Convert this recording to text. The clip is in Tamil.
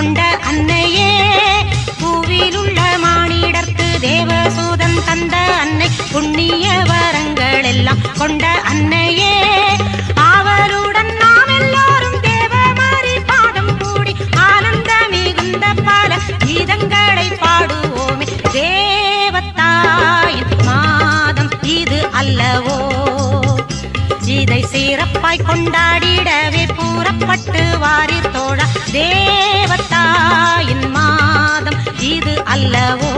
கொண்ட அன்னையே, பூவிலுள்ள மானிடர்க்கு தேவசூதன் தந்த அன்னை, புண்ணிய வரங்கள் எல்லாம் கொண்ட அன்னையே, ஆவலுடன் நாம் எல்லோரும் தேவமாரி பாதம் கூடி ஆனந்த மிகுந்த பல கீதங்களை பாடுவோமே. தேவத்தாயின் மாதம் இது அல்லவோ, இதை சிறப்பாய் கொண்டாடிடவே கூறப்பட்டு வாரீர் தோழா. தேவத்தாயின் மாதம் இது அல்லவோ.